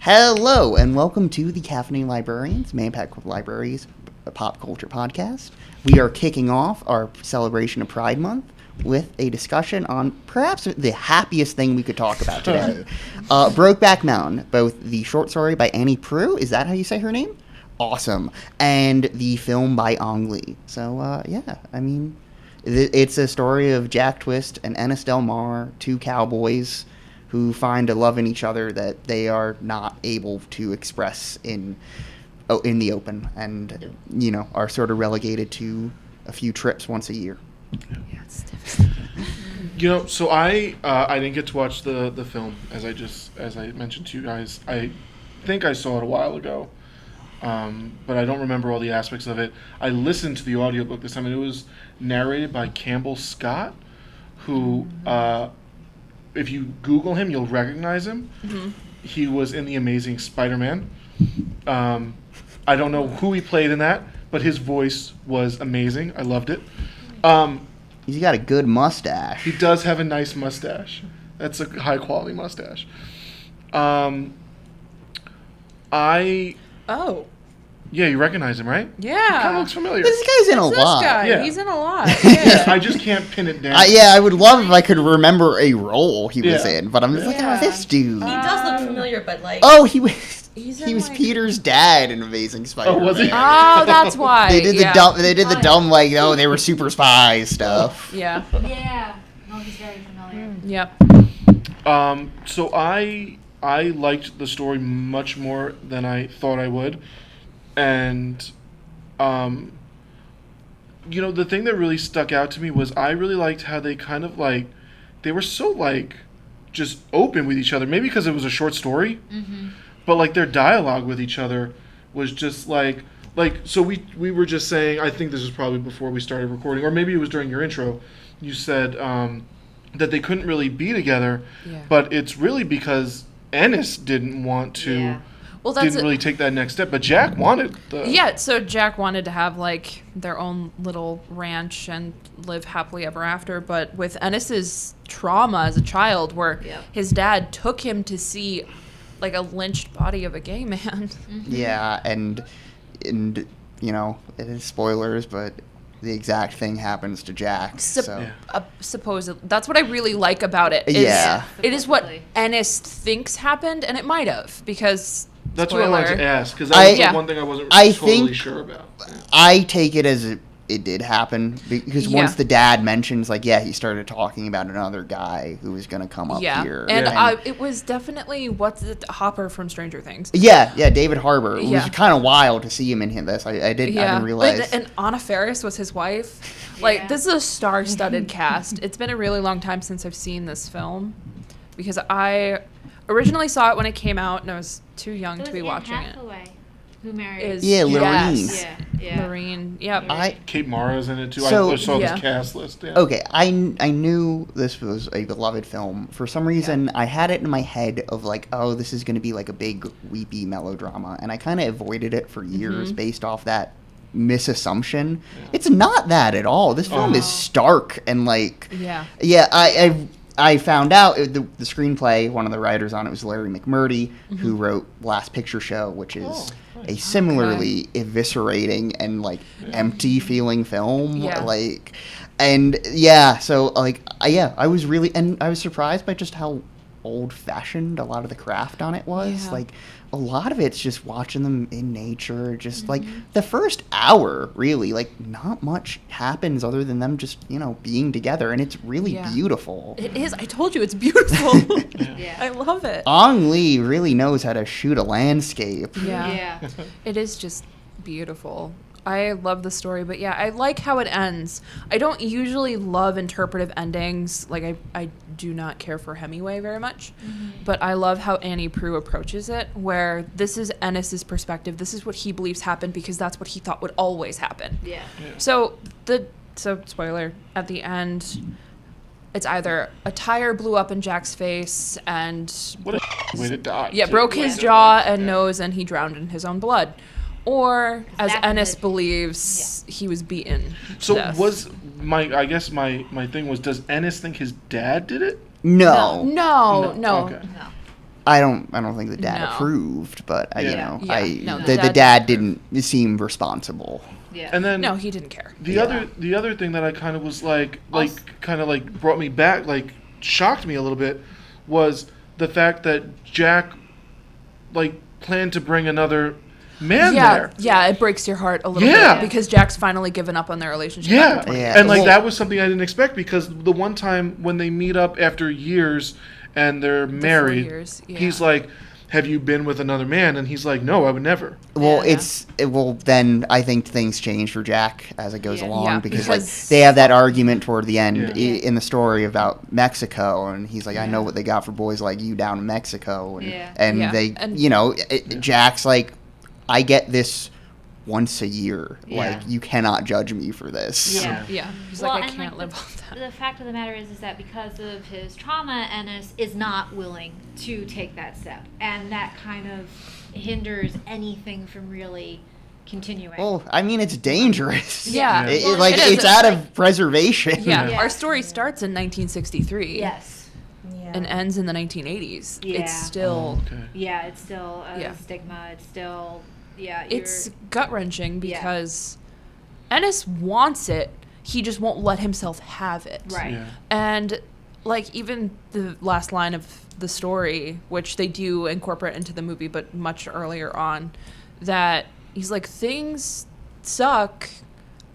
Hello, and welcome to the Caffeinated Librarians, Man Pack with Libraries, a pop culture podcast. We are kicking off our celebration of Pride Month with a discussion on perhaps the happiest thing we could talk about today. Brokeback Mountain, both the short story by Annie Proulx, is that how you say her name? Awesome. And the film by Ang Lee. So, it's a story of Jack Twist and Ennis Del Mar, two cowboys who find a love in each other that they are not able to express in the open, and are sort of relegated to a few trips once a year. Yeah, it's devastating. So I didn't get to watch the film as I mentioned to you guys. I think I saw it a while ago, but I don't remember all the aspects of it. I listened to the audiobook this time, and it was narrated by Campbell Scott, who. If you Google him, you'll recognize him. Mm-hmm. He was in The Amazing Spider-Man. I don't know who he played in that, but his voice was amazing. I loved it. He's got a good mustache. He does have a nice mustache. That's a high-quality mustache. Yeah, you recognize him, right? Yeah. He kind of looks familiar. This guy's in a lot. This guy. Yeah. He's in a lot. Yeah. I just can't pin it down. I would love if I could remember a role he was in, but I'm just like, oh, this dude. He does look familiar, but like... Oh, he was like... Peter's dad in Amazing Spider-Man. Oh, was he? Oh, that's why. They did the dumb, they were super spies stuff. Yeah. Yeah. No, he's very familiar. Yep. So I liked the story much more than I thought I would. And, the thing that really stuck out to me was I really liked how they kind of, they were so, just open with each other. Maybe because it was a short story. Mm-hmm. But, their dialogue with each other was just, so we were just saying, I think this was probably before we started recording, or maybe it was during your intro, you said that they couldn't really be together. Yeah. But it's really because Ennis didn't want to... Yeah. Well, didn't really take that next step, but Jack wanted so Jack wanted to have, their own little ranch and live happily ever after, but with Ennis's trauma as a child, where his dad took him to see, a lynched body of a gay man. Mm-hmm. Yeah, and it is spoilers, but the exact thing happens to Jack. Supposedly. That's what I really like about it. It is what Ennis thinks happened, and it might have, because... That's spoiler. what I wanted to ask, because that was the one thing I wasn't totally sure about. I take it as it did happen, because once the dad mentions, he started talking about another guy who was going to come up here. And it was definitely Hopper from Stranger Things. Yeah, David Harbour. It was kind of wild to see him in this. I didn't realize. And Anna Faris was his wife. This is a star-studded cast. It's been a really long time since I've seen this film, because I originally saw it when it came out, and I was too young to be watching Hathaway, who married? Lorene. Yeah. Lorene. Yep. Kate Mara's in it too. So, I saw this cast list. Yeah. Okay, I knew this was a beloved film. For some reason, I had it in my head of this is going to be a big weepy melodrama, and I kind of avoided it for years based off that misassumption. Yeah. It's not that at all. This film is stark and I found out the screenplay, one of the writers on it was Larry McMurtry, who wrote Last Picture Show, which is a similarly eviscerating and empty feeling film. I was really, and I was surprised by just how old-fashioned a lot of the craft on it was. A lot of it's just watching them in nature, just the first hour, really, not much happens other than them just, being together, and it's really beautiful. It is. I told you, it's beautiful. I love it. Ang Lee really knows how to shoot a landscape. Yeah. It is just beautiful. I love the story, but I like how it ends. I don't usually love interpretive endings. I do not care for Hemingway very much, but I love how Annie Proulx approaches it, where this is Ennis's perspective. This is what he believes happened because that's what he thought would always happen. Yeah. So spoiler, at the end, it's either a tire blew up in Jack's face and... What a way to die. Yeah, broke his jaw and nose, and he drowned in his own blood. Or, as Ennis believes, he was beaten. So I guess my thing was, does Ennis think his dad did it? No. No. Okay. No. I don't think the dad No. approved, but you Yeah. know, Yeah. No, the dad didn't seem responsible. Yeah. And then No, he didn't care. the other thing that I kind of was like brought me back, like shocked me a little bit, was the fact that Jack like planned to bring another man there. Yeah, it breaks your heart a little Yeah. bit because Jack's finally given up on their relationship. Yeah. after 20 Yeah. And like Well- that was something I didn't expect, because the one time when they meet up after years and they're married, years, yeah. he's like, "Have you been with another man?" And he's like, "No, I would never." Well, Yeah. then I think things change for Jack as it goes Yeah. along Yeah, because like because- they have that argument toward the end Yeah. in the story about Mexico, and he's like, I know Yeah. what they got for boys like you down in Mexico, and Yeah. Yeah. they, And- you know, Jack's like, I get this once a year, Yeah. like you cannot judge me for this. Yeah. Yeah. He's Well, like, I and, can't live the, off that. The fact of the matter is that because of his trauma, Ennis is not willing to take that step, and that kind of hinders anything from really continuing. Well, I mean, it's dangerous. Yeah. Yeah. Well, like it is. it's out of preservation. Yeah, Yeah. our story starts in 1963 Yes. Yeah. and ends in the 1980s. Yeah. It's still, Okay. Yeah, it's still a Yeah. stigma. It's still, it's gut wrenching Yeah. because Ennis wants it. He just won't let himself have it. right. Yeah. And like even the last line of the story, which they do incorporate into the movie, but much earlier on, that he's like, things suck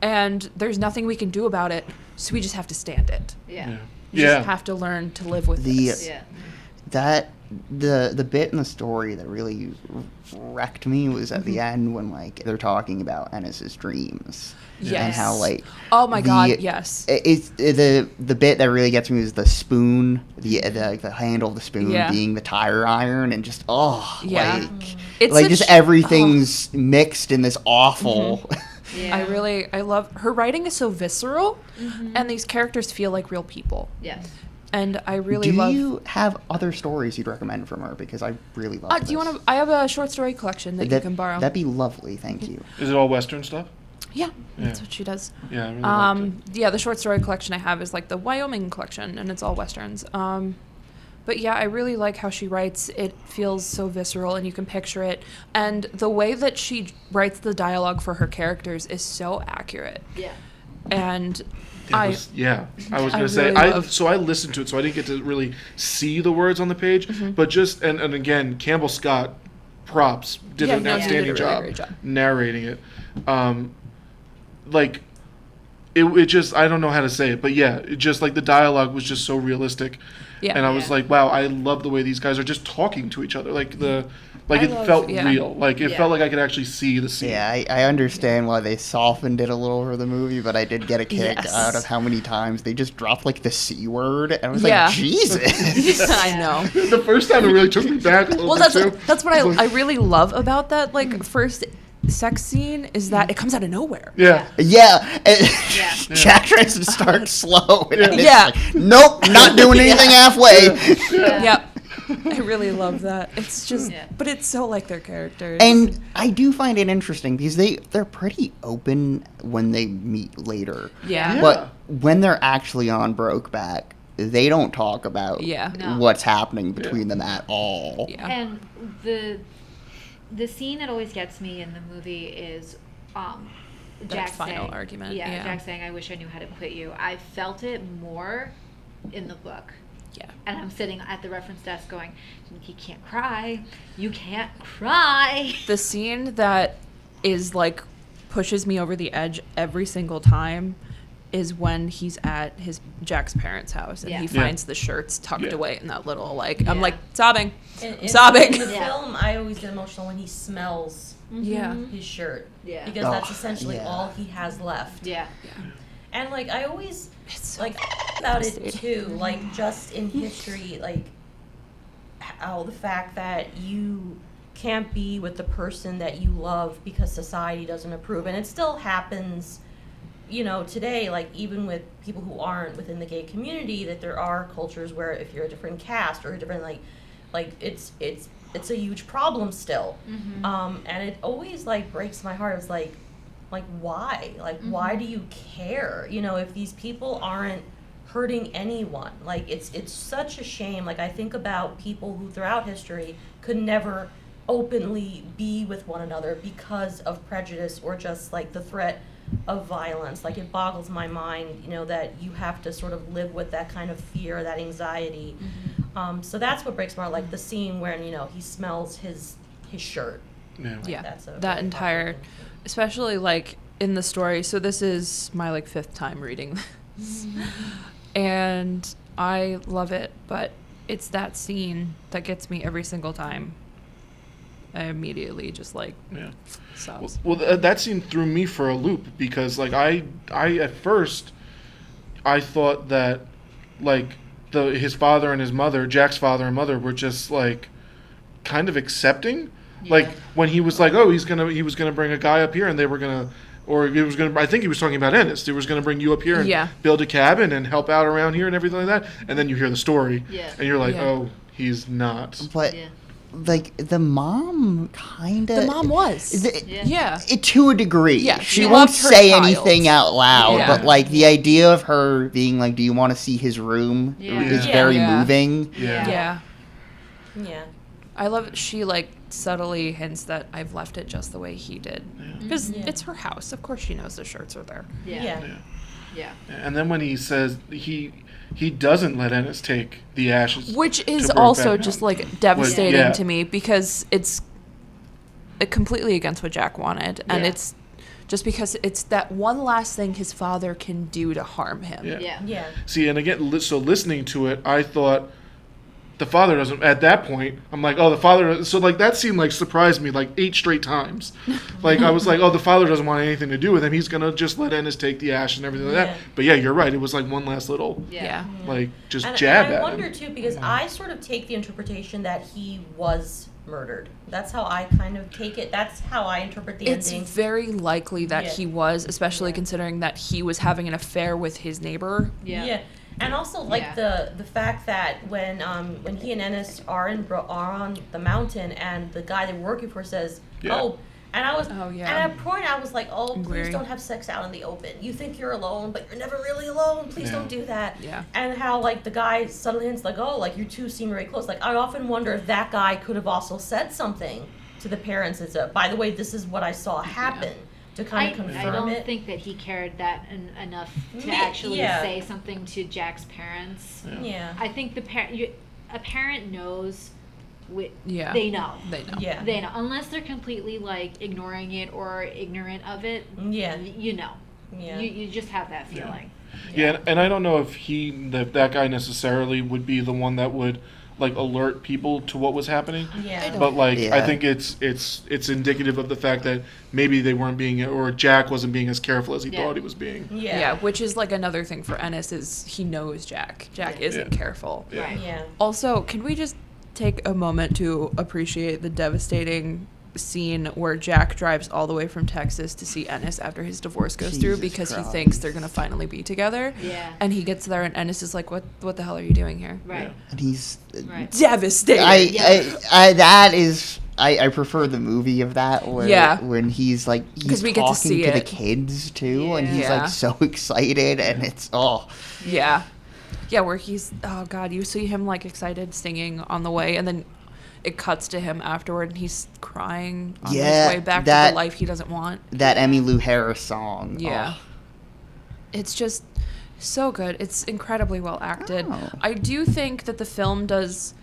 and there's nothing we can do about it, so we just have to stand it. Yeah. You Yeah. just have to learn to live with The- this. Yeah. That the bit in the story that really wrecked me was at the end when like they're talking about Ennis's dreams and Yes. how like Oh my the- god, yes. it's the bit that really gets me is the spoon, the handle of the spoon Yeah. being the tire iron, and just Yeah. like It's like such- just everything's mixed in this awful. Yeah. I love her writing is so visceral, Mm-hmm. and these characters feel like real people. Yes. And I really Do love. you have other stories you'd recommend from her? Because I really love. Do you want to? I have a short story collection that you can borrow. That'd be lovely. Thank you. Is it all Western stuff? Yeah, that's Yeah. what she does. Yeah, I really liked it. Yeah, the short story collection I have is like the Wyoming collection, and it's all westerns. But yeah, I really like how she writes. It feels so visceral, and you can picture it. And the way that she writes the dialogue for her characters is so accurate. Yeah. And I was gonna I say really love- I listened to it, so I didn't get to really see the words on the page, Mm-hmm. but just and again, Campbell Scott, props, did Yeah, an no, he did a outstanding really job great job. narrating it. Like it just, I don't know how to say it, but yeah, it just like the dialogue was just so realistic. Yeah. And I was Yeah. like, wow, I love the way these guys are just talking to each other. Like I it love- felt yeah. real. Like it Yeah. felt like I could actually see the scene. Yeah, I understand why they softened it a little for the movie, but I did get a kick Yes. out of how many times they just dropped like the C word, and I was Yeah. like, Jesus. I know. The first time it really took me back a little Well, bit too. that's what I was I like, really love about that like first sex scene is that it comes out of nowhere. Yeah. Yeah, and Yeah. Jack tries to start slow, and it's Yeah. like, nope, not doing anything halfway. Yep. I really love that. It's just, Yeah. but it's so like their characters. And I do find it interesting because they're pretty open when they meet later. yeah. Yeah. But when they're actually on Brokeback, they don't talk about Yeah. No. what's happening between them at all. Yeah. And the scene that always gets me in the movie is Jack final saying, argument, Yeah, yeah. Jack saying, "I wish I knew how to quit you." I felt it more in the book. Yeah. And I'm sitting at the reference desk going, "He can't cry. You can't cry." The scene that is like pushes me over the edge every single time is when he's at Jack's parents' house and Yeah. he Yeah. finds the shirts tucked Yeah. away in that little like I'm Yeah. like sobbing. In Sobbing. In the Yeah. film, I always get emotional when he smells Yeah. his shirt. Yeah. Because Oh, that's essentially yeah. all he has left. Yeah. And like I always It's so like about it devastating. too, like just in history, like how the fact that you can't be with the person that you love because society doesn't approve, and it still happens, you know, today, like even with people who aren't within the gay community, that there are cultures where if you're a different caste or a different like it's a huge problem still. And it always like breaks my heart. It's like why? Like why do you care? You know, if these people aren't hurting anyone. Like it's such a shame. Like I think about people who throughout history could never openly be with one another because of prejudice or just like the threat of violence. Like it boggles my mind, you know, that you have to sort of live with that kind of fear, that anxiety. So that's what breaks my heart. Like the scene where, you know, he smells his shirt. Yeah. Like, Yeah, that's a that very entire, powerful thing. especially like in the story. So this is my like 5th time reading this, and I love it. But it's that scene that gets me every single time. I immediately just like Yeah. sobs. Well, that scene threw me for a loop because, like, I at first, I thought that, like, his father and his mother, Jack's father and mother, were just like, kind of accepting. Like when he was like, oh, he was gonna bring a guy up here, and they were gonna, or he was gonna. I think he was talking about Ennis. He was gonna bring you up here and build a cabin and help out around here and everything like that. And then you hear the story, and you're like, oh, he's not. But like the mom kind of. The mom was. To a degree. Yeah, She she won't loved her say child. anything out loud, Yeah. but like the idea of her being like, "Do you want to see his room?" is very moving. Yeah. Yeah. I love it. She like subtly hints that I've left it just the way he did, because it's her house. Of course, she knows the shirts are there. Yeah. And then when he says he doesn't let Ennis take the ashes, Which is to Brokeback also Mountain. just like devastating Yeah. to me, because it's completely against what Jack wanted, and it's just because it's that one last thing his father can do to harm him. Yeah. See, and again, so listening to it, I thought the father doesn't. At that point, I'm like, oh, the father. So like that scene like surprised me like 8 straight times. Like I was like, oh, the father doesn't want anything to do with him. He's gonna just let Ennis take the ash and everything like that. But yeah, you're right. It was like one last little like just jab and I at wonder him. too, because I sort of take the interpretation that he was murdered. That's how I kind of take it. That's how I interpret the ending. It's very likely that he was, especially considering that he was having an affair with his neighbor. Yeah. And also, like the fact that when he and Ennis are on the mountain, and the guy they were working for says, "Oh," and I was, and at a point I was like, "Oh, please don't have sex out in the open. You think you're alone, but you're never really alone. Please don't do that." Yeah. And how like the guy suddenly hints like, "Oh, like you two seem very close." Like I often wonder if that guy could have also said something to the parents as a, "By the way, this is what I saw happen." To kind of confirm I don't it. think that he cared that enough to actually say something to Jack's parents. Yeah. I think a parent knows. They know. Yeah. They know. Unless they're completely like ignoring it or ignorant of it. Yeah. You know. Yeah. You just have that feeling. Yeah, and I don't know if that guy necessarily would be the one that would like alert people to what was happening. Yeah. But like I think it's indicative of the fact that maybe they weren't being, or Jack wasn't being as careful as he thought he was being. Yeah, which is like another thing for Ennis is he knows Jack. Jack isn't careful. Right. Yeah. Also, can we just take a moment to appreciate the devastating scene where Jack drives all the way from Texas to see Ennis after his divorce goes through, because he thinks they're going to finally be together. Yeah. And he gets there and Ennis is like, what the hell are you doing here? Right. And he's Devastated. I prefer the movie of that when he's like he's we talking get to see the it. kids too, and he's Yeah. like so excited, and it's Yeah, where he's, oh god, you see him like excited singing on the way, and then it cuts to him afterward and he's crying on his way back to the life he doesn't want. That Emmylou Harris song. Yeah. It's just so good. It's incredibly well acted. I do think that the film does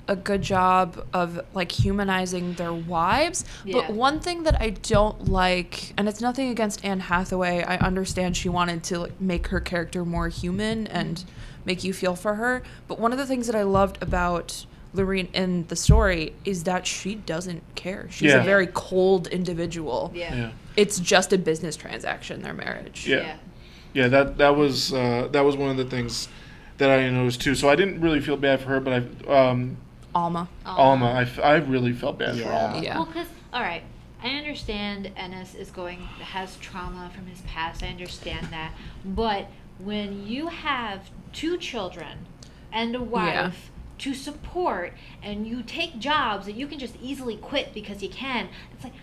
a good job of like humanizing their wives. But one thing that I don't like, and it's nothing against Anne Hathaway, I understand she wanted to like make her character more human and make you feel for her. But one of the things that I loved about Lorene in the story is that she doesn't care. She's a very cold individual. It's just a business transaction, their marriage. Yeah, that was one of the things that I noticed too. So I didn't really feel bad for her, but Alma, I really felt bad for Alma. Yeah. Well, because all right, I understand Ennis has trauma from his past. I understand that, but when you have 2 children and a wife to support, and you take jobs that you can just easily quit because you can, it's like,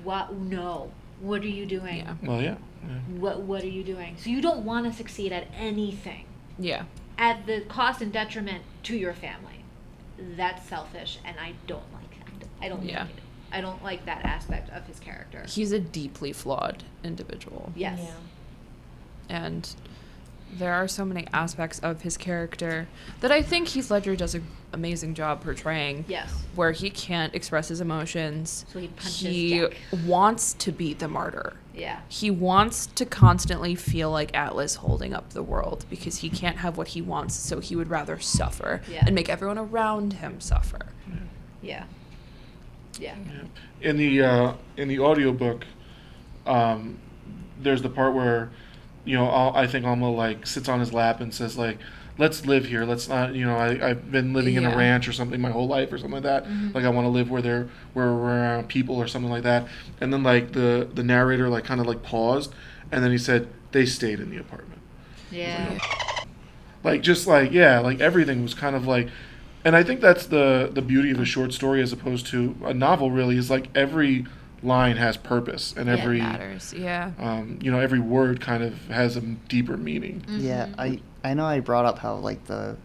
what? No, what are you doing? Well, What are you doing? So you don't want to succeed at anything Yeah. at the cost and detriment to your family. That's selfish, and I don't like that. I don't Yeah. like it. I don't like that aspect of his character. He's a deeply flawed individual. Yes. Yeah. And there are so many aspects of his character that I think Heath Ledger does an amazing job portraying. Yes. Where he can't express his emotions. So he punches He Jack. wants to be the martyr. Yeah. He wants to constantly feel like Atlas holding up the world because he can't have what he wants, so he would rather suffer Yeah. and make everyone around him suffer. Yeah. Yeah. In the audiobook, there's the part where, I think Alma like sits on his lap and says like, "Let's live here. Let's not, I've been living in a Yeah. ranch or something my whole life or something like that. Like I want to live where we're around people or something like that." And then like the narrator like kind of like paused, and then he said, "They stayed in the apartment." Yeah. Like just like like everything was kind of like, and I think that's the beauty of a short story as opposed to a novel. Really, is like every line has purpose, and Yeah, it every Matters, yeah. every word kind of has a deeper meaning. Yeah, I know I brought up how like the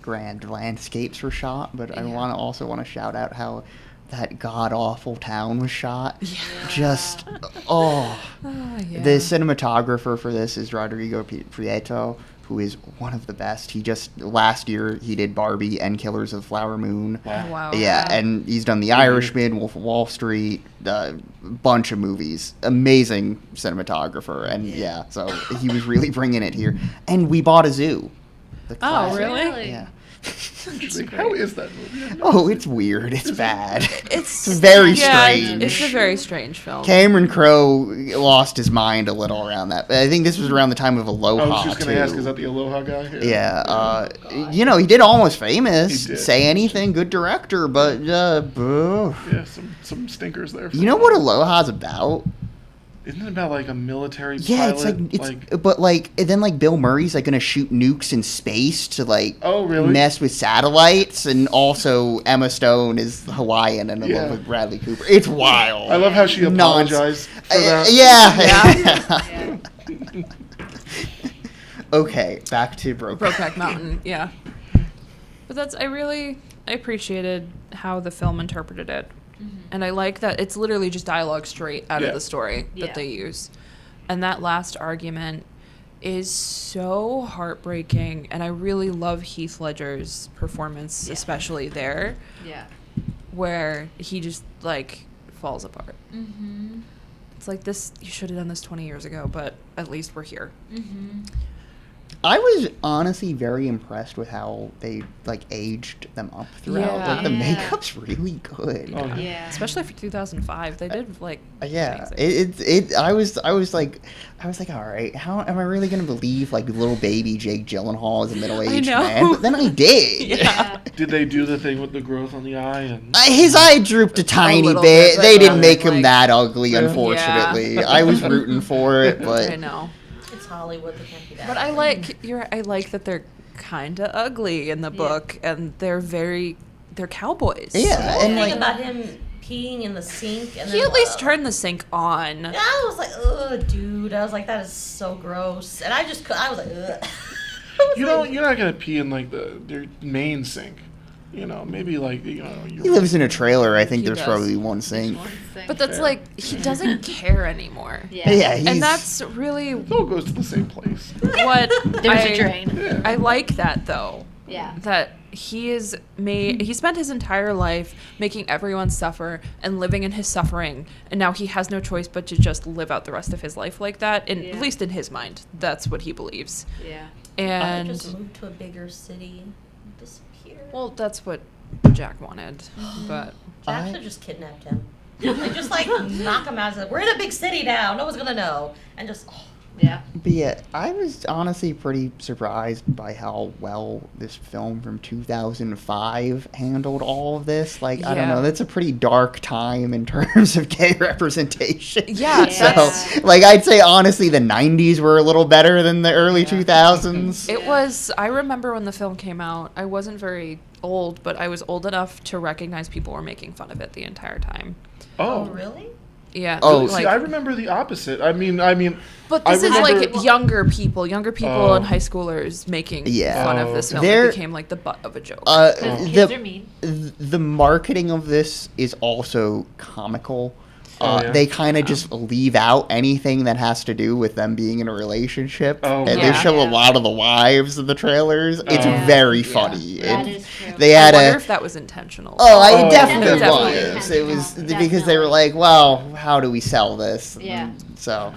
grand landscapes were shot, but I Yeah. want to shout out how that god awful town was shot. Yeah. Just Yeah. the cinematographer for this is Rodrigo Prieto, who is one of the best. He just last year he did Barbie and Killers of the Flower Moon. Wow. Yeah, and he's done The Irishman, Wolf of Wall Street, bunch of movies. Amazing cinematographer, and yeah, so he was really bringing it here. And we bought a zoo. The Oh, classic. really? Yeah. Interesting. How is that movie? Oh, it's weird. It's bad. It's very yeah, strange. It's a very strange film. Cameron Crowe lost his mind a little around that. I think this was around the time of Aloha, I was just going too. to ask, is that the Aloha guy? Yeah, he did Almost Famous. He did. Say Anything, good director, but boo. Yeah, some stinkers there. You know what Aloha's about? Isn't it about like a military Yeah, pilot? and then like Bill Murray's like gonna shoot nukes in space to like Oh, really? mess with satellites, and also Emma Stone is Hawaiian and in Yeah. love with Bradley Cooper. It's wild. I love how she apologized for that. Yeah. Yeah. Okay, back to Brokeback Mountain, yeah. But I appreciated how the film interpreted it. And I like that it's literally just dialogue straight out Yeah. of the story Yeah. that they use. And that last argument is so heartbreaking, and I really love Heath Ledger's performance, Yeah. especially there, Yeah. where he just like falls apart. Mm-hmm. It's like this, you should have done this 20 years ago, but at least we're here. Mm-hmm. I was honestly very impressed with how they like aged them up throughout. Yeah. Like the Yeah. makeup's really good. Oh, yeah. Yeah. Especially for 2005, they did like Yeah, amazing. I was like, all right, how am I really gonna believe like little baby Jake Gyllenhaal is a middle-aged know. man? But then I did. Yeah. Did they do the thing with the growth on the eye? And His eye drooped a tiny little bit. bit, but They didn't not make him like- that ugly, Yeah. unfortunately. Yeah. I was rooting for it, I but know. It's Hollywood. They can't be that. But I like that they're kind of ugly in the book, and they're cowboys. Yeah, The whole and thing like about him peeing in the sink and He then, at least turned the sink on. Yeah, I was like, ugh, dude. I was like, that is so gross. And I was like, ugh. you're not gonna pee in like their main sink. Maybe like he lives in a trailer. I think He there's does. probably one sink. But that's Fair. like he doesn't care anymore. Yeah. Yeah, he's, And that's really It all goes to the same place. what There's a drain. Yeah. I like that though. Yeah. That he spent his entire life making everyone suffer and living in his suffering, and now he has no choice but to just live out the rest of his life like that. And Yeah. at least in his mind, that's what he believes. Yeah. And just move to a bigger city, disappear. well, that's what Jack wanted, but Jack should have just kidnapped him. Like, just like knock him out. We're in a big city now. No one's gonna know. And just. Yeah. But yeah, I was honestly pretty surprised by how well this film from 2005 handled all of this. Like, I don't Yeah. know, that's a pretty dark time in terms of gay representation. Yeah, So, that's- like, I'd say honestly the 90s were a little better than the early 2000s. it was. I remember when the film came out. I wasn't very old, but I was old enough to recognize people were making fun of it the entire time. Oh, really? Yeah. Oh, See, I remember the opposite. I mean, But I this is remember- like younger people and high schoolers making Yeah. fun of this film. They're- It became like the butt of a joke. Because kids are mean. the marketing of this is also comical. Yeah. They kind of just leave out anything that has to do with them being in a relationship, Oh, and yeah. they show a Yeah. lot of the wives in the trailers. It's Yeah. very Yeah. funny. That It- is true. They I had wonder a. if that was intentional. Oh, Oh, it definitely definitely was. It was intentional. because they were Definitely. like, "Well, how do we sell this?" Yeah. So.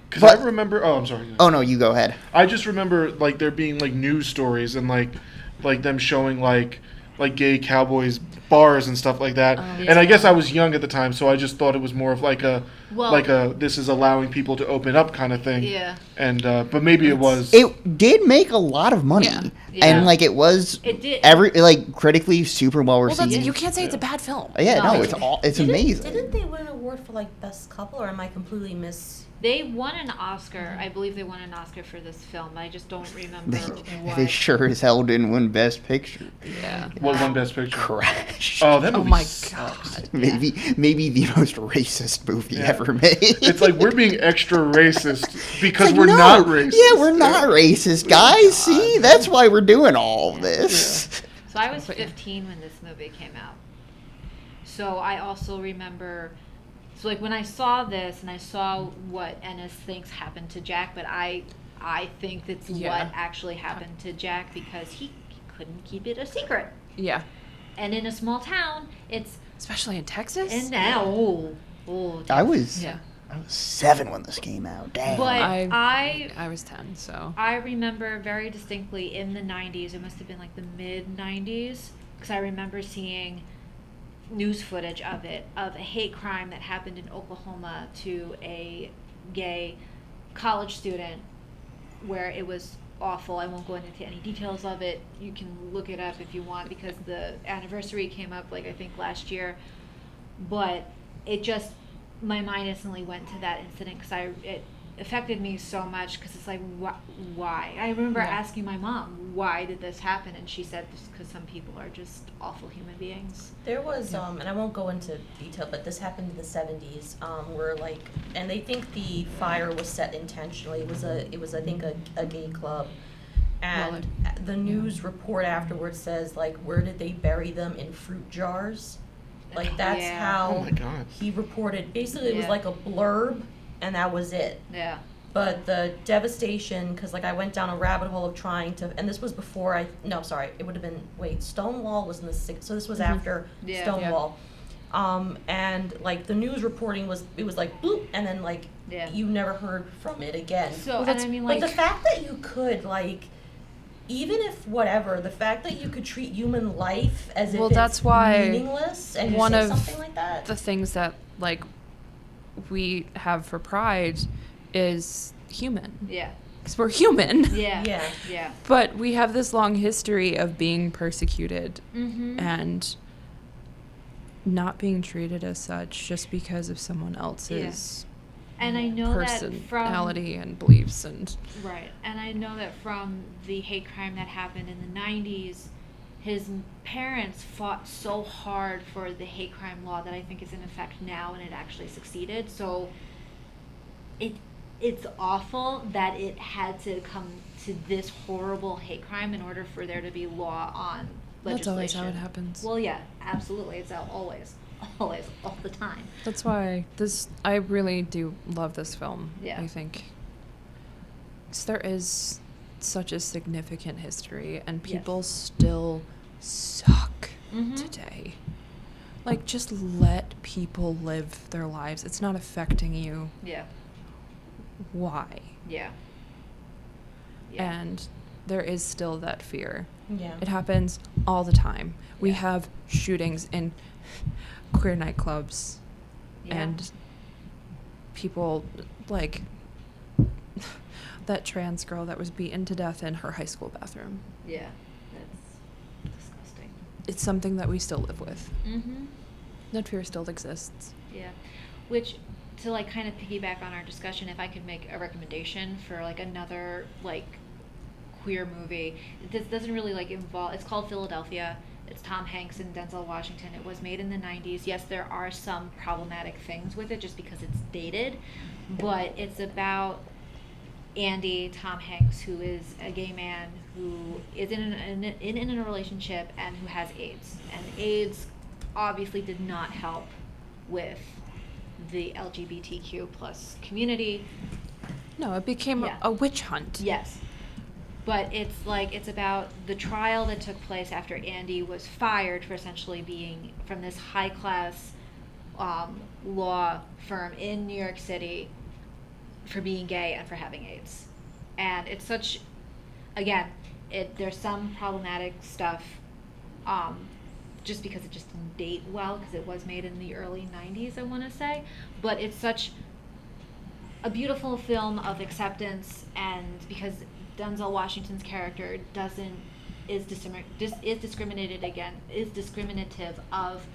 Because But- I remember. Oh, I'm sorry. Oh no, you go ahead. I just remember like there being like news stories and like them showing like gay cowboys bars and stuff like that. And I guess I was young at the time, so I just thought it was more of like a this is allowing people to open up kind of thing. Yeah. And but maybe it was. It did make a lot of money, Yeah. Yeah. and like it was It did. critically super well Well, received. you can't say it's a bad film. Yeah, no, No. it's amazing. Didn't they win an award for like best couple, or am I completely They won an Oscar. I believe they won an Oscar for this film. I just don't remember what. They sure as hell didn't win Best Picture. Yeah. What won Best Picture? Crash. Oh, that Oh movie my sucks. god. Maybe the most racist movie Yeah. ever made. It's like we're being extra racist because Like, we're no. not racist. Yeah, we're not racist, guys. See, that's why we're doing all of this. So I was But yeah. 15 when this movie came out. So I also remember, so like when I saw this and I saw what Ennis thinks happened to Jack, but I think that's Yeah. what actually happened to Jack because he couldn't keep it a secret. Yeah. And in a small town, it's Especially in Texas. and now I was Yeah. 7 when this came out. Damn. But I was 10, so. I remember very distinctly in the 90s, it must have been like the mid 90s, because I remember seeing news footage of it, of a hate crime that happened in Oklahoma to a gay college student where it was awful. I won't go into any details of it. You can look it up if you want because the anniversary came up like I think last year. But it just, my mind instantly went to that incident because it affected me so much because it's like, why? I remember Yeah. asking my mom, why did this happen? And she said, just because some people are just awful human beings. There was, and I won't go into detail, but this happened in the 70s, where like, and they think the fire was set intentionally. It was I think a gay club, and the news report afterwards says like, where did they bury them in fruit jars? Like that's Yeah. how Oh my God. he reported. Basically, it was Yeah. like a blurb, and that was it. Yeah. But the devastation, because like I went down a rabbit hole of trying to, and this was before it would have been, Stonewall was in the so this was after Yeah. Stonewall. And like the news reporting it was like bloop, and then like Yeah. you never heard from it again. So, Well, and that's- I mean, But like, the fact that you could like, even if whatever, the fact that you could treat human life as Well, if that's it's why meaningless, and you one say of something like that. The things that, like, we have for pride is human. yeah. Because we're human. Yeah. Yeah. Yeah. But we have this long history of being persecuted Mm-hmm. and not being treated as such just because of someone else's And I know that personality and beliefs and Right. And I know that from the hate crime that happened in the 90s, his parents fought so hard for the hate crime law that I think is in effect now and it actually succeeded. So it's awful that it had to come to this horrible hate crime in order for there to be law on that's legislation. always how it happens. Well, yeah, absolutely. It's always, all the time. That's why I really do love this film. Yeah. I think 'cause there is such a significant history and Yes. people still suck Mhm. today. Like, just let people live their lives. It's not affecting you. Yeah. Why? Yeah. Yeah. And there is still that fear. Yeah. It happens all the time. We Yeah. have shootings in queer nightclubs Yeah. and people like that trans girl that was beaten to death in her high school bathroom. Yeah. That's disgusting. It's something that we still live with. Mm-hmm. That fear still exists. Yeah. Which, to like kind of piggyback on our discussion, if I could make a recommendation for like another like queer movie, this doesn't really like involve, it's called Philadelphia. It's Tom Hanks and Denzel Washington. It was made in the 90s. Yes, there are some problematic things with it just because it's dated, but it's about Andy, Tom Hanks, who is a gay man who is in a relationship and who has AIDS. And AIDS obviously did not help with the LGBTQ plus community. No, it became Yeah. a witch hunt. Yes. But it's about the trial that took place after Andy was fired for essentially being from this high class law firm in New York City for being gay and for having AIDS. And it's such, again, there's some problematic stuff just because it just didn't date well, because it was made in the early 90s, I want to say. But it's such a beautiful film of acceptance, and because Denzel Washington's character is discriminative of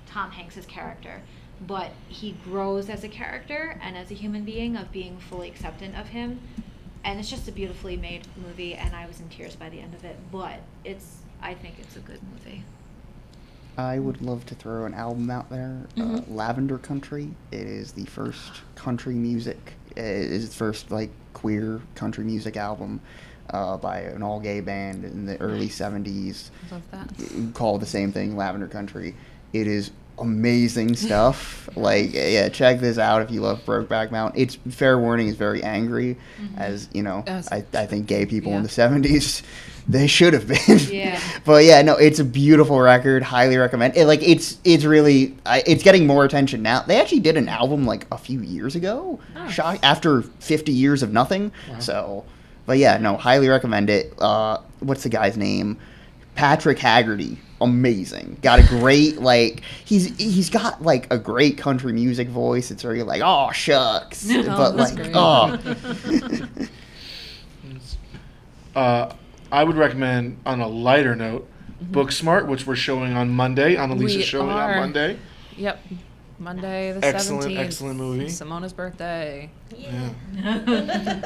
Tom Hanks's character, but he grows as a character and as a human being of being fully acceptant of him, and it's just a beautifully made movie, and I was in tears by the end of it. But I think it's a good movie. I would love to throw an album out there, Lavender Country. It is the first country music, it is the first like queer country music album by an all-gay band in the early 70s. Love that. Called the same thing, Lavender Country. It is amazing stuff. Like, yeah, check this out if you love Brokeback Mountain. It's, fair warning, is very angry, as, you know, I think gay people in the 70s, they should have been. Yeah. But yeah, no, it's a beautiful record. Highly recommend it. Like, it's really, it's getting more attention now. They actually did an album like a few years ago, after 50 years of nothing. Wow. So, but yeah, no, highly recommend it. What's the guy's name? Patrick Haggerty. Amazing. Got a great, like, he's got like a great country music voice. It's very like, oh shucks, but like, great. I would recommend, on a lighter note, Booksmart, which we're showing on Monday. Annalisa's showing on Monday. Yep. Monday the Excellent, 17th. excellent movie. Simona's birthday. Yeah.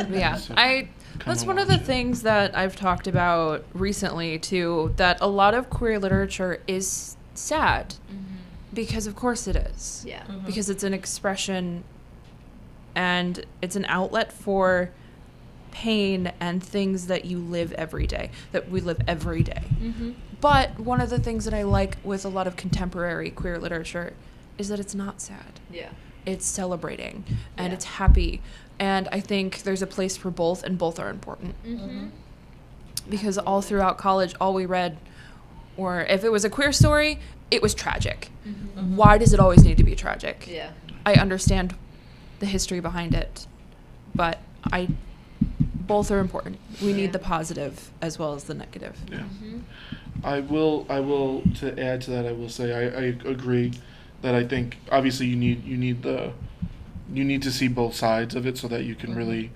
Yeah. So, That's kinda one of the watch it. things that I've talked about recently too, that a lot of queer literature is sad. Because of course it is. Yeah. Because it's an expression and it's an outlet for pain and things that you live every day, that we live every day. But one of the things that I like with a lot of contemporary queer literature is that it's not sad. Yeah. It's celebrating and Yeah. it's happy. And I think there's a place for both, and both are important. Because all throughout college, all we read, or if it was a queer story, it was tragic. Why does it always need to be tragic? Yeah. I understand the history behind it, but both are important. We need the positive as well as the negative. Yeah. I will, to add to that, I will say I agree that I think obviously you need to see both sides of it so that you can really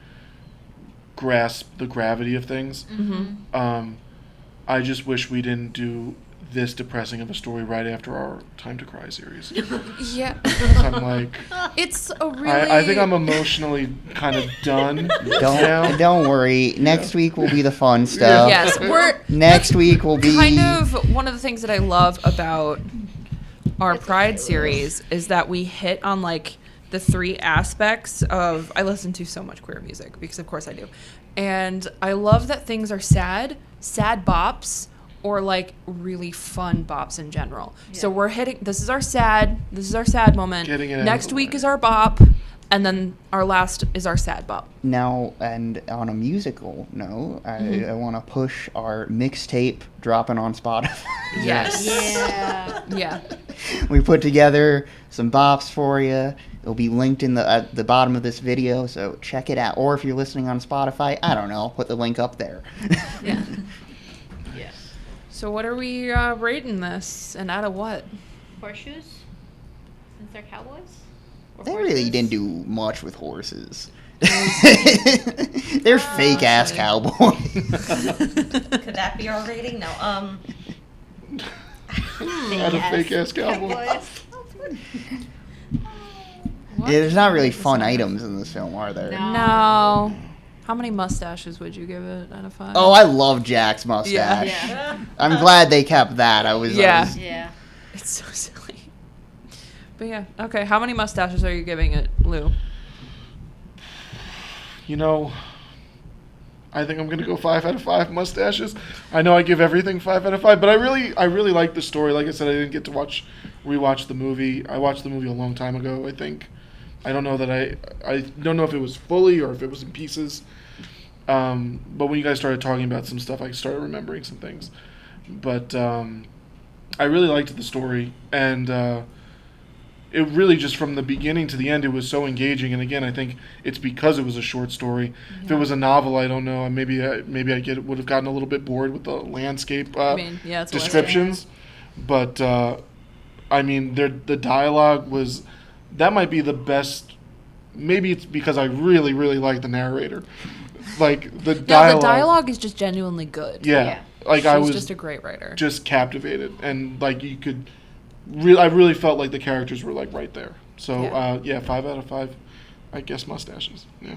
grasp the gravity of things. I just wish we didn't do this depressing of a story right after our Time to Cry series. Yeah. 'Cause I'm like, It's a really... I think I'm emotionally kind of done. now. Don't worry. Next week will be the fun stuff. Yes, Next week will be kind of one of the things that I love about our Pride series is that we hit on like the three aspects of, I listen to so much queer music because of course I do. And I love that things are sad bops, or like really fun bops in general. Yeah. So we're hitting, this is our sad moment. Getting it Next out of the week way. is our bop, and then our last is our sad bop. Now, and on a musical note, I want to push our mixtape dropping on Spotify. Yes. Yeah. Yeah. We put together some bops for you. It'll be linked in the the bottom of this video, so check it out. Or if you're listening on Spotify, I don't know, I'll put the link up there. Yeah. Yes. So what are we rating this, and out of what? Horseshoes? Since they're cowboys? Or They horses? really didn't do much with horses. They're fake ass cowboys. Could that be our rating? No. Not a fake ass cowboy. What? Yeah, there's not really fun items in this film, are there? No. No. How many mustaches would you give it out of 5? Oh, I love Jack's mustache. Yeah. I'm glad they kept that. I was Yeah. It's so silly. But yeah, okay. How many mustaches are you giving it, Lou? You know, I think I'm gonna go 5 out of 5 mustaches. I know I give everything 5 out of 5, but I really like the story. Like I said, I didn't get to rewatch the movie. I watched the movie a long time ago, I think. I don't know that I don't know if it was fully or if it was in pieces. But when you guys started talking about some stuff, I started remembering some things. But I really liked the story, and it really just from the beginning to the end, it was so engaging. And again, I think it's because it was a short story. Yeah. If it was a novel, I don't know. Maybe I would have gotten a little bit bored with the landscape it's descriptions. But I mean, the dialogue was. That might be the best. Maybe it's because I really, really like the narrator. Like the dialogue. Yeah, the dialogue is just genuinely good. Yeah. Like She's I was just a great writer. just captivated, and like you could, I really felt like the characters were like right there. So Yeah. 5 out of 5, I guess mustaches. Yeah.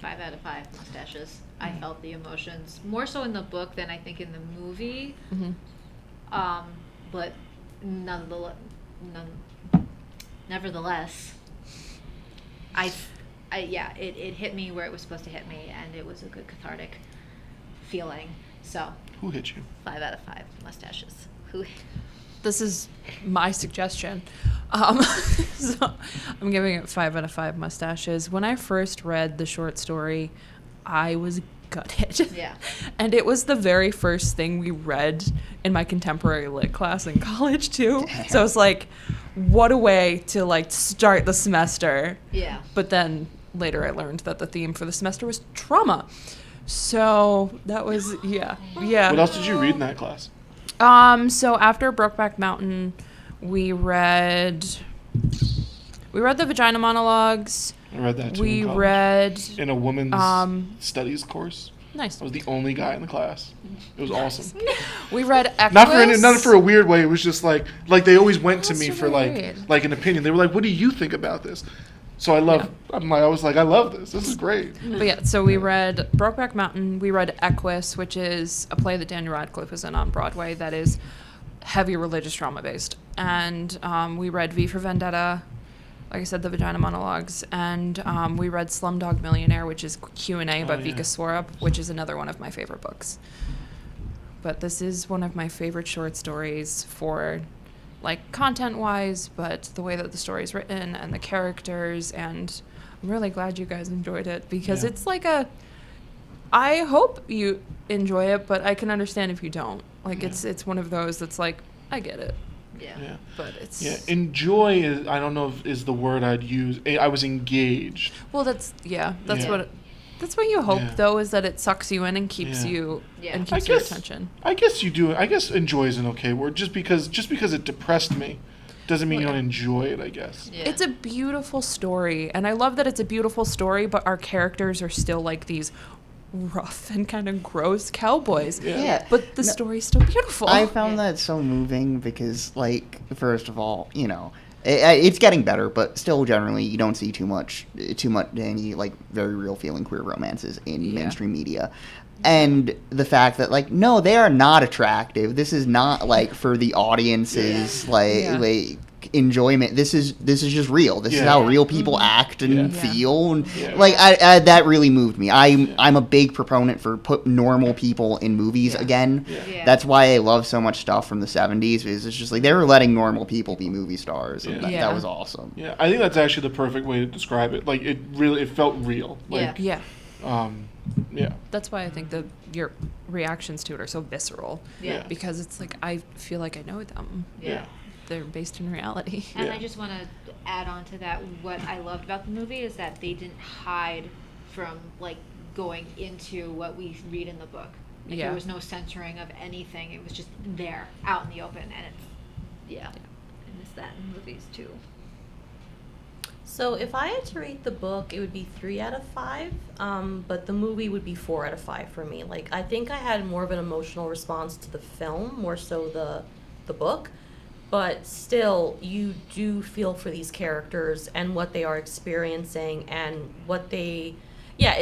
5 out of 5 mustaches. I felt the emotions more so in the book than I think in the movie. Mhm. But nevertheless, it hit me where it was supposed to hit me, and it was a good cathartic feeling. So Who hit you? 5 out of 5 mustaches. Who? This is my suggestion. So I'm giving it 5 out of 5 mustaches. When I first read the short story, I was gutted. Yeah. And it was the very first thing we read in my contemporary lit class in college too. Damn. So it's like, what a way to like start the semester. Yeah. But then later I learned that the theme for the semester was trauma. So that was yeah. What else did you read in that class? So after Brokeback Mountain, we read the Vagina Monologues. I read that too. We in college. read in a women's um, studies course. nice. I was the only guy in the class. It was awesome. We read Equus. Not for a weird way. It was just like they always went to That's me so for weird. like an opinion. They were like, "What do you think about this?" So I was like, I love this. This is great. But yeah, so we read Brokeback Mountain. We read Equus, which is a play that Daniel Radcliffe was in on Broadway that is heavy religious trauma based. And we read V for Vendetta, like I said, the Vagina Monologues. And we read Slumdog Millionaire, which is Q&A by Vika Swarup, which is another one of my favorite books. But this is one of my favorite short stories for like content-wise, but the way that the story is written and the characters, and I'm really glad you guys enjoyed it because it's like I hope you enjoy it, but I can understand if you don't. Like it's one of those that's like, I get it. Yeah. But it's Enjoy is, I don't know if is the word I'd use. I was engaged. Well, that's what you hope though, is that it sucks you in and keeps you and keeps your attention. I guess you do. I guess enjoy is an okay word. Just because it depressed me doesn't mean you don't enjoy it, I guess. Yeah. It's a beautiful story, and I love that it's a beautiful story, but our characters are still like these rough and kind of gross cowboys. Yeah. But the story's still beautiful. I found that so moving because, like, first of all, it's getting better, but still, generally, you don't see too much any like very real feeling queer romances in mainstream media, and the fact that like no, they are not attractive. This is not like for the audience's like enjoyment. This is just real. This is how real people act and feel, and like I that really moved me. I'm a big proponent for put normal people in movies again. That's why I love so much stuff from the 70s. Is it's just like they were letting normal people be movie stars, and that was awesome. Yeah, I think that's actually the perfect way to describe it. Like it felt real. Like, yeah. Yeah. That's why I think your reactions to it are so visceral. Yeah. Because it's like I feel like I know them. Yeah. They're based in reality. And I just want to add on to that, what I loved about the movie is that they didn't hide from like going into what we read in the book. Like, there was no censoring of anything. It was just there, out in the open, and it's I miss that in movies too. So if I had to rate the book, it would be 3 out of 5, but the movie would be 4 out of 5 for me. Like, I think I had more of an emotional response to the film, more so the book, but still, you do feel for these characters and what they are experiencing and what they, yeah,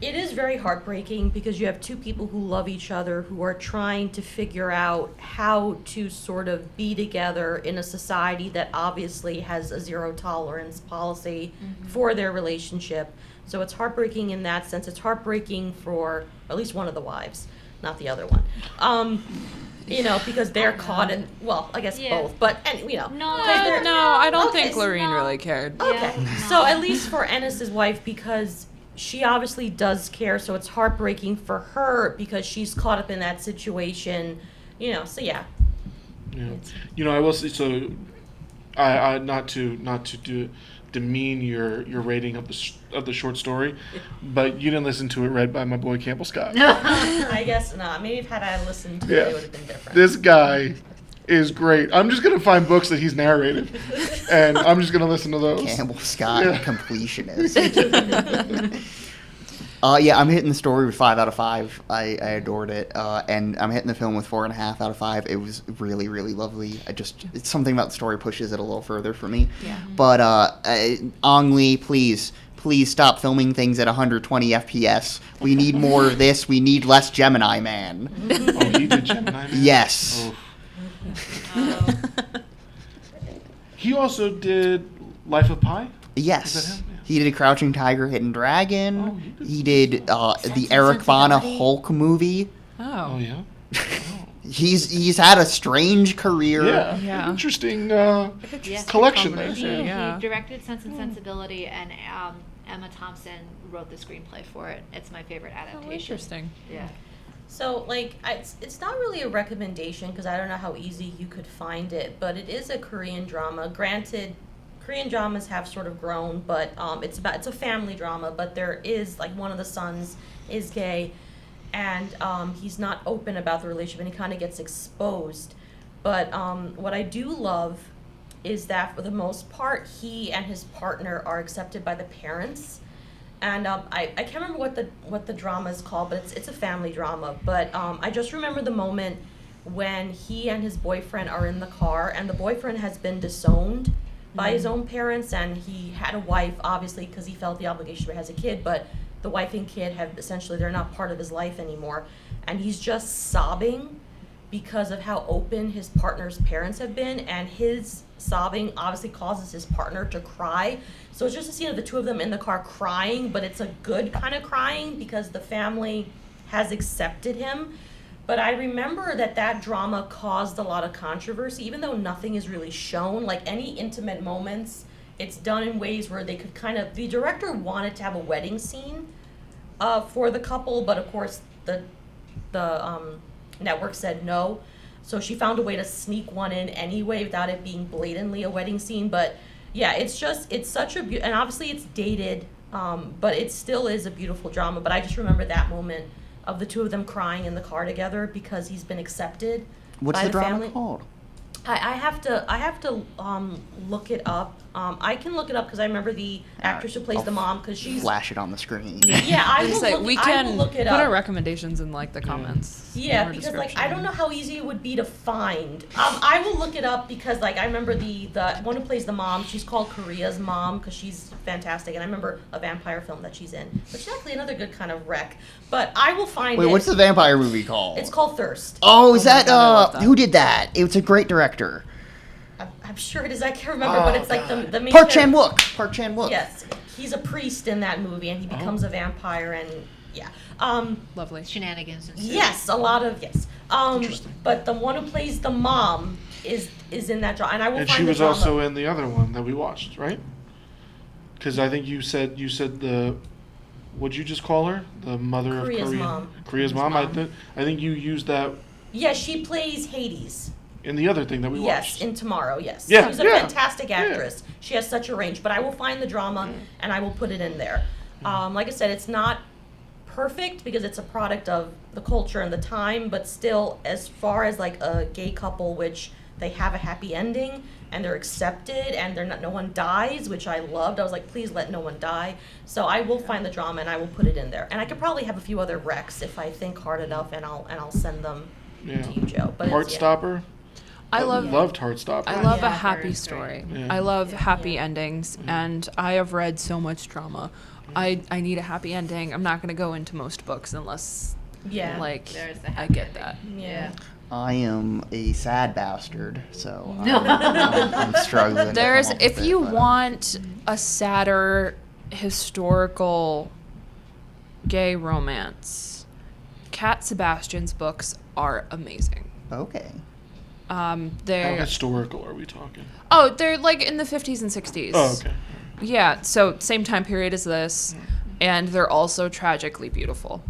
it is very heartbreaking because you have two people who love each other who are trying to figure out how to sort of be together in a society that obviously has a zero tolerance policy for their relationship. So it's heartbreaking in that sense. It's heartbreaking for at least one of the wives, not the other one. Because they're caught in, well, I guess Yeah. both, but, and, No, 'cause they're- No, I don't Okay, think Lorene no. really cared. Okay, Yeah. so at least for Ennis's wife, because she obviously does care, so it's heartbreaking for her because she's caught up in that situation, so yeah. Yeah. I will say, so I not to demean your rating of the short story, but you didn't listen to it read by my boy Campbell Scott. I guess not. Maybe if had I listened to it, it would have been different. This guy is great. I'm just gonna find books that he's narrated, and I'm just gonna listen to those. Campbell Scott, Yeah. completionist. I'm hitting the story with 5 out of 5. I adored it, and I'm hitting the film with 4.5 out of 5. It was really, really lovely. It's something about the story pushes it a little further for me. Yeah. But Ong Lee, please stop filming things at 120 FPS. We need more of this. We need less Gemini Man. Oh, he did Gemini Man? Yes. Oh. He also did Life of Pi? Yes. Is that him? Yeah. He did Crouching Tiger, Hidden Dragon. Oh, he did the Sense Eric and Bana Sensibility. Hulk movie. Oh, Oh. yeah? Oh. He's had a strange career. Yeah. Yeah. Interesting Yeah. collection there. Combination. Yeah. He directed Sense and Sensibility, and Emma Thompson wrote the screenplay for it. It's my favorite adaptation. Oh, interesting. Yeah. So, it's not really a recommendation because I don't know how easy you could find it, but it is a Korean drama. Granted, Korean dramas have sort of grown, but it's a family drama. But there is one of the sons is gay, and he's not open about the relationship, and he kind of gets exposed. But what I do love is that for the most part, he and his partner are accepted by the parents. And I can't remember what the drama is called, but it's a family drama. But I just remember the moment when he and his boyfriend are in the car, and the boyfriend has been disowned by his own parents, and he had a wife, obviously, because he felt the obligation to have a kid, but the wife and kid have essentially, they're not part of his life anymore. And he's just sobbing because of how open his partner's parents have been, and his sobbing obviously causes his partner to cry. So it's just a scene of the two of them in the car crying, but it's a good kind of crying because the family has accepted him. But I remember that drama caused a lot of controversy, even though nothing is really shown. Any intimate moments, it's done in ways where they could the director wanted to have a wedding scene for the couple, but of course the network said no. So she found a way to sneak one in anyway without it being blatantly a wedding scene. But yeah, it's such a and obviously it's dated, but it still is a beautiful drama. But I just remember that moment of the two of them crying in the car together because he's been accepted What's by the drama family. called? I have to look it up. I can look it up because I remember the actress who plays I'll the mom because she's Flash it on the screen. yeah. I will Say, look, we I can will look it put our up. recommendations in the comments. Yeah, or because description. I don't know how easy it would be to find. I will look it up because I remember the one who plays the mom. She's called Korea's mom because she's fantastic, and I remember a vampire film that she's in, which is actually another good kind of wreck. But I will find Wait, it. what's the vampire movie called? It's called Thirst. Oh, is Oh my that God, I love that. who did that? It's a great director. I'm sure it is. I can't remember, but it's the main Park character- Chan Wook. Park Chan Wook. Yes, he's a priest in that movie, and he becomes a vampire, and yeah. Lovely. Shenanigans and Yes, a lot of yes. Interesting. But the one who plays the mom is in that drama, and I will And find she the was drama. also in the other one that we watched, right? Because I think you said the, what'd you just call her? The mother Korea's of Korea. mom. Korea's mom. I think you used that Yeah, she plays Hades. in the other thing that we Yes, watched. in Tomorrow. Yes. Yeah, She's a yeah, fantastic yeah. actress. She has such a range. But I will find the drama and I will put it in there. Like I said, it's not perfect because it's a product of the culture and the time, but still, as far as a gay couple, which they have a happy ending and they're accepted and no one dies, which I loved. I was like, please let no one die. So I will find the drama and I will put it in there. And I could probably have a few other recs if I think hard enough, and I'll send them Yeah. to you, Joe. But Heartstopper. I love loved Heartstopper. I love Yeah. a happy Very story. Yeah. I love happy Yeah. endings, and I have read so much drama. I need a happy ending. I'm not going to go into most books unless, Yeah. like, There's the I happy get ending. that. Yeah. I am a sad bastard, so No. I'm struggling. to There's, come up with if it, you but, want a sadder historical gay romance, Cat Sebastian's books are amazing. okay. How They're historical are we talking? they're like in the 50s and 60s. Oh, okay. Yeah, so same time period as this, and they're also tragically beautiful.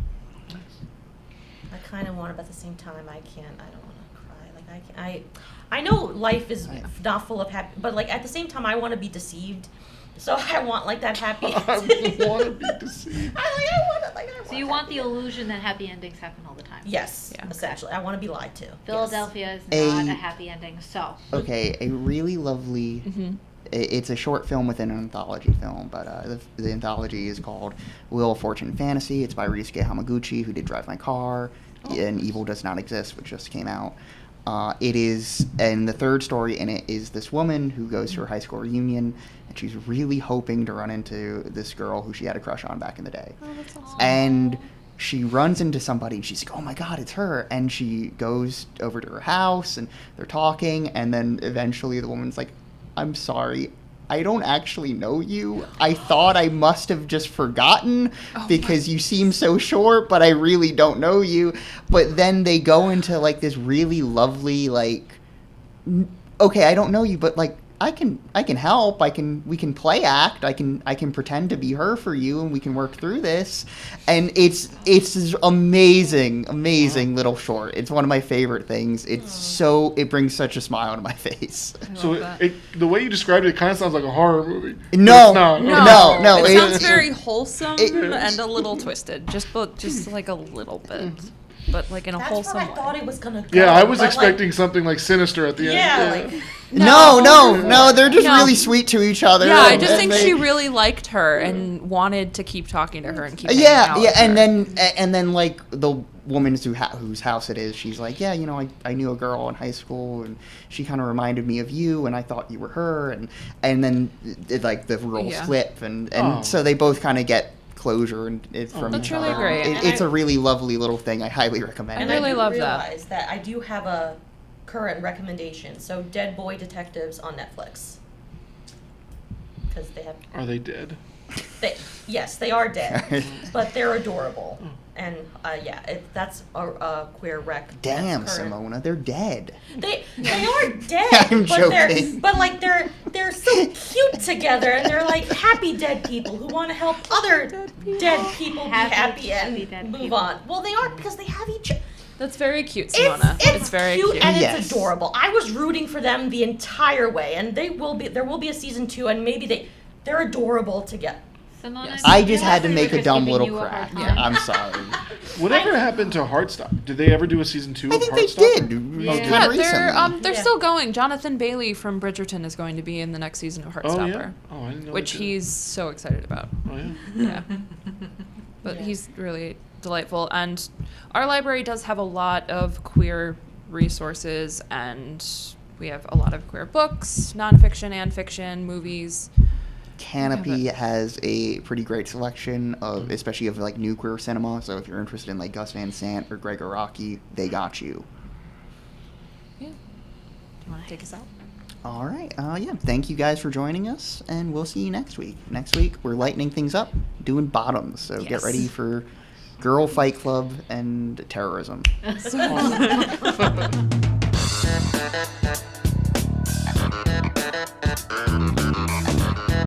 I kind of want it, but at the same time, I can't. I don't want to cry. Like I know life is not full of happy, but like at the same time, I want to be deceived. So I want like that happy. I want to be deceived. I want it. Like I want. So you want the illusion that happy endings happen all the time. Yes, Yeah. essentially. I want to be lied to. Philadelphia is A- not a happy ending, so. Okay, a really lovely. It's a short film within an anthology film, but the anthology is called Wheel of Fortune Fantasy. It's by Ryusuke Hamaguchi, who did Drive My Car, and Evil Does Not Exist, which just came out. It is, and the third story in it is this woman who goes to her high school reunion, and she's really hoping to run into this girl who she had a crush on back in the day. Oh, that's awesome. And she runs into somebody, and she's like, oh my god, it's her. And she goes over to her house, and they're talking, and then eventually the woman's like, I'm sorry, I don't actually know you. I thought I must have just forgotten because you seem so short, but I really don't know you. But then they go into like this really lovely, like, okay, I don't know you, but like I can help. We can play act. I can pretend to be her for you, and we can work through this. And it's this amazing little short. It's one of my favorite things. It's it brings such a smile to my face. So the way you described it kind of sounds like a horror movie. But No, it's not. no, It it- sounds very wholesome it- and a little twisted. Just like a little bit, but like in a That's wholesome where I way. thought it was gonna go. Yeah, I was but, expecting something like sinister at the Yeah, end. like No, they're just No. really sweet to each other. Yeah, I and- just and think they- she really liked her and wanted to keep talking to her and keep hanging Yeah, out yeah, with her. and then like the woman whose house it is, she's like, yeah, you know, I knew a girl in high school, and she kind of reminded me of you, and I thought you were her, and then like the roles Yeah. flip, and Oh. so they both kind of get closure and from That's each really other. great. And It's I- a really lovely little thing. I highly recommend I it. really do love that. realize that I do have a current recommendation. So Dead Boy Detectives on Netflix. Because they have Are they dead? yes, they are dead, but they're adorable. And yeah, that's a queer rec. that's Damn, current. Simona, they're dead. They are dead, I'm but joking. they're so cute together, and they're like happy dead people who want to help other dead people be happy happy dead and move people. on. Well, they are because they have each. That's very cute, Simona. It's very cute, and Yes. it's adorable. I was rooting for them the entire way, and there will be a season 2, and maybe they're adorable together. Simona, Yes. I do you just had to feel make like a dumb we're little giving you a hard crack. time? I'm sorry. Whatever happened to Heartstopper? Did they ever do a season 2 I of think they Heartstopper? did. Yeah. Kind Yeah, of recently. they're Yeah. still going. Jonathan Bailey from Bridgerton is going to be in the next season of Heartstopper, Oh, yeah? Oh, I didn't know which they did. he's so excited about. Oh, yeah. Yeah. But Yeah. he's really delightful. And our library does have a lot of queer resources, and we have a lot of queer books, nonfiction and fiction, movies. Canopy has a pretty great selection of, especially of like new queer cinema. So if you're interested in like Gus Van Sant or Greg Araki, they got you. Yeah. Do you want to take us out? All right. Yeah. Thank you guys for joining us, and we'll see you next week. Next week we're lightening things up, doing bottoms. So get Yes. ready for Girl Fight Club and terrorism. So-